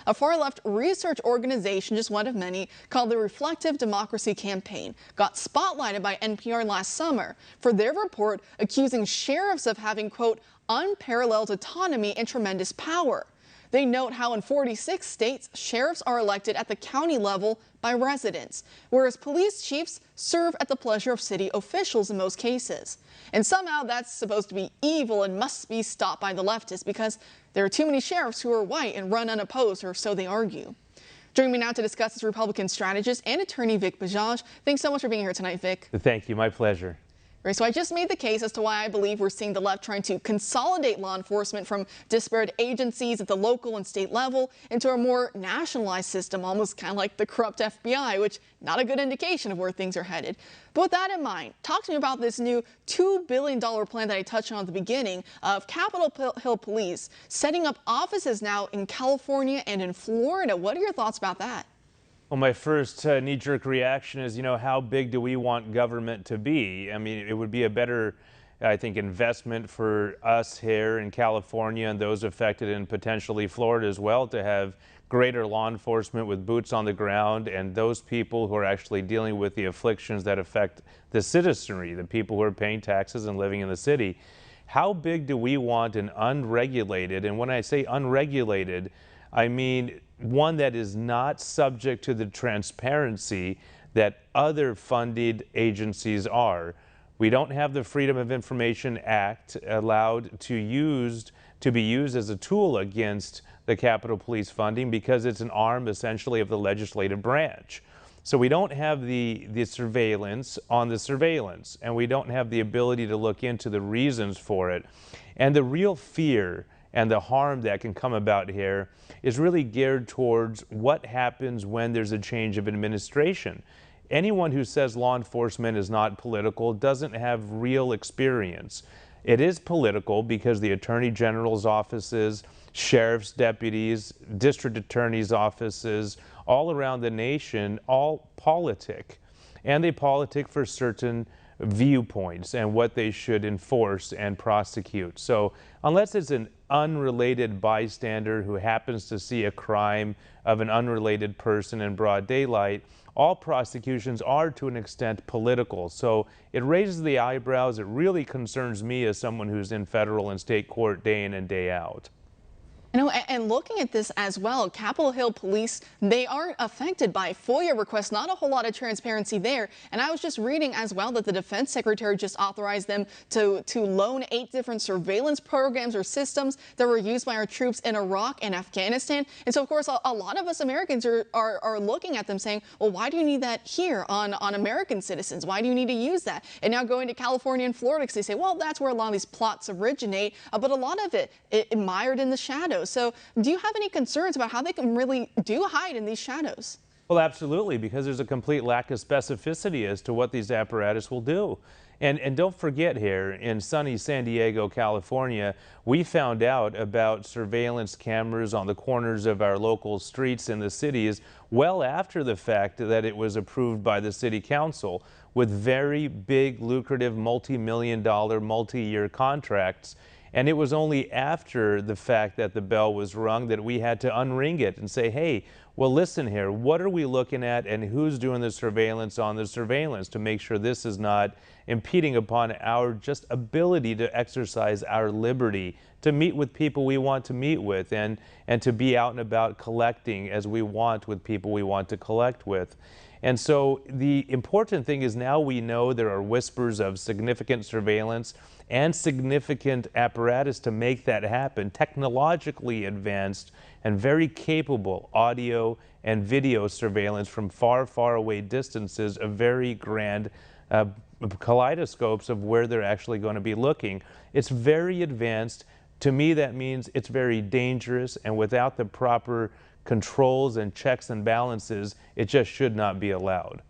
A far-left research organization, just one of many, called the Reflective Democracy Campaign, got spotlighted by NPR last summer for their report accusing sheriffs of having, quote, unparalleled autonomy and tremendous power. They note how in 46 states, sheriffs are elected at the county level by residents, whereas police chiefs serve at the pleasure of city officials in most cases. And somehow that's supposed to be evil and must be stopped by the leftists because there are too many sheriffs who are white and run unopposed, or so they argue. Joining me now to discuss this Republican strategist and attorney Vikas Bajaj. Thanks so much for being here tonight, Vic. Thank you. My pleasure. Right, so I just made the case as to why I believe we're seeing the left trying to consolidate law enforcement from disparate agencies at the local and state level into a more nationalized system, almost kind of like the corrupt FBI, which not a good indication of where things are headed. But with that in mind, talk to me about this new $2 billion plan that I touched on at the beginning of Capitol Hill Police setting up offices now in California and in Florida. What are your thoughts about that? Well, my first knee-jerk reaction is, how big do we want government to be? I mean, it would be a better, I think, investment for us here in California and those affected in potentially Florida as well to have greater law enforcement with boots on the ground and those people who are actually dealing with the afflictions that affect the citizenry, the people who are paying taxes and living in the city. How big do we want an unregulated, and when I say unregulated, I mean one that is not subject to the transparency that other funded agencies are. We don't have the Freedom of Information Act allowed to be used as a tool against the Capitol Police funding because it's an arm essentially of the legislative branch. So we don't have the surveillance on the surveillance, and we don't have the ability to look into the reasons for it. And the real fear and the harm that can come about here is really geared towards what happens when there's a change of administration. Anyone who says law enforcement is not political doesn't have real experience. It is political because the Attorney General's offices, sheriff's deputies, district attorney's offices, all around the nation, all politic. And they politic for certain viewpoints and what they should enforce and prosecute. So unless it's an unrelated bystander who happens to see a crime of an unrelated person in broad daylight, all prosecutions are to an extent political. So it raises the eyebrows. It really concerns me as someone who's in federal and state court day in and day out. And looking at this as well, Capitol Hill Police, they aren't affected by FOIA requests, not a whole lot of transparency there. And I was just reading as well that the defense secretary just authorized them to loan 8 different surveillance programs or systems that were used by our troops in Iraq and Afghanistan. And so, of course, a lot of us Americans are looking at them saying, well, why do you need that here on American citizens? Why do you need to use that? And now going to California and Florida because they say, well, that's where a lot of these plots originate. But a lot of it mired in the shadows. So do you have any concerns about how they can really hide in these shadows? Well, absolutely, because there's a complete lack of specificity as to what these apparatus will do. And don't forget here, in sunny San Diego, California, we found out about surveillance cameras on the corners of our local streets in the cities well after the fact that it was approved by the city council with very big, lucrative, multi-million-dollar, multi-year contracts. And it was only after the fact that the bell was rung that we had to unring it and say, hey, well, listen here, what are we looking at and who's doing the surveillance on the surveillance to make sure this is not impeding upon our just ability to exercise our liberty to meet with people we want to meet with and to be out and about collecting as we want with people we want to collect with. And so the important thing is now we know there are whispers of significant surveillance and significant apparatus to make that happen, technologically advanced and very capable audio and video surveillance from far, far away distances of very grand kaleidoscopes of where they're actually going to be looking. It's very advanced. To me, that means it's very dangerous, and without the proper controls and checks and balances, it just should not be allowed.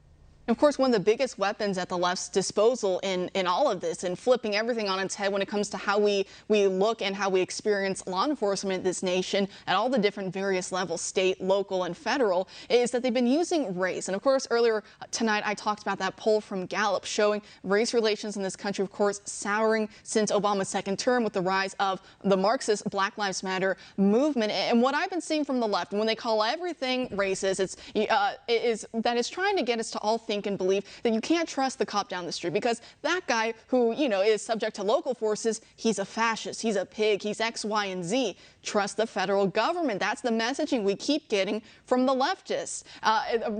Of course, one of the biggest weapons at the left's disposal in all of this, and flipping everything on its head when it comes to how we look and how we experience law enforcement in this nation at all the different various levels, state, local, and federal, is that they've been using race. And of course, earlier tonight, I talked about that poll from Gallup showing race relations in this country, of course, souring since Obama's second term with the rise of the Marxist Black Lives Matter movement. And what I've been seeing from the left, when they call everything racist, it's trying to get us to all think and believe that you can't trust the cop down the street because that guy who, is subject to local forces, he's a fascist, he's a pig, he's X, Y, and Z. Trust the federal government. That's the messaging we keep getting from the leftists.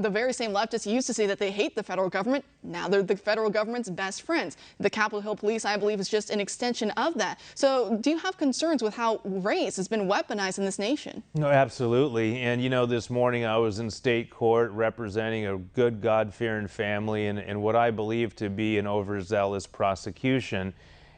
The very same leftists used to say that they hate the federal government. Now they're the federal government's best friends. The Capitol Hill Police, I believe, is just an extension of that. So do you have concerns with how race has been weaponized in this nation? No, absolutely. And this morning I was in state court representing a good God-fearing family and what I believe to be an overzealous prosecution.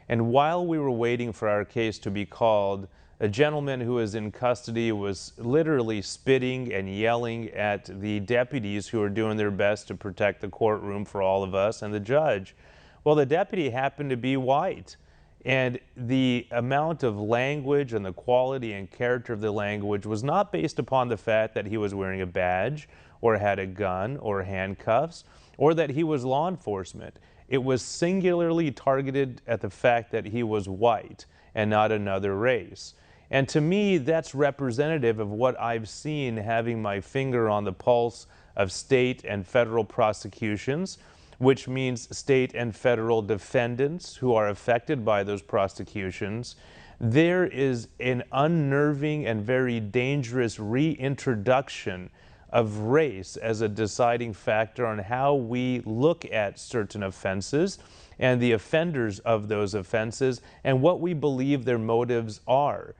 And while we were waiting for our case to be called, a gentleman who was in custody was literally spitting and yelling at the deputies who are doing their best to protect the courtroom for all of us and the judge. Well, the deputy happened to be white. And the amount of language and the quality and character of the language was not based upon the fact that he was wearing a badge or had a gun or handcuffs or that he was law enforcement. It was singularly targeted at the fact that he was white and not another race. And to me, that's representative of what I've seen having my finger on the pulse of state and federal prosecutions, which means state and federal defendants who are affected by those prosecutions. There is an unnerving and very dangerous reintroduction of race as a deciding factor on how we look at certain offenses and the offenders of those offenses and what we believe their motives are.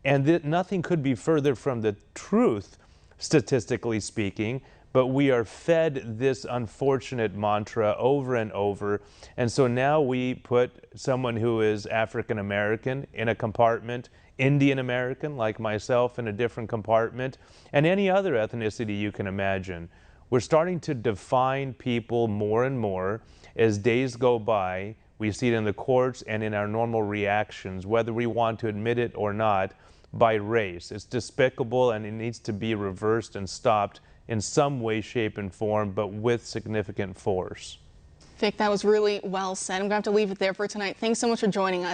And nothing could be further from the truth, statistically speaking, but we are fed this unfortunate mantra over and over. And so now we put someone who is African American in a compartment, Indian American like myself in a different compartment, and any other ethnicity you can imagine. We're starting to define people more and more as days go by. We see it in the courts and in our normal reactions, whether we want to admit it or not, by race. It's despicable and it needs to be reversed and stopped in some way, shape, and form, but with significant force. Vic, that was really well said. I'm going to have to leave it there for tonight. Thanks so much for joining us.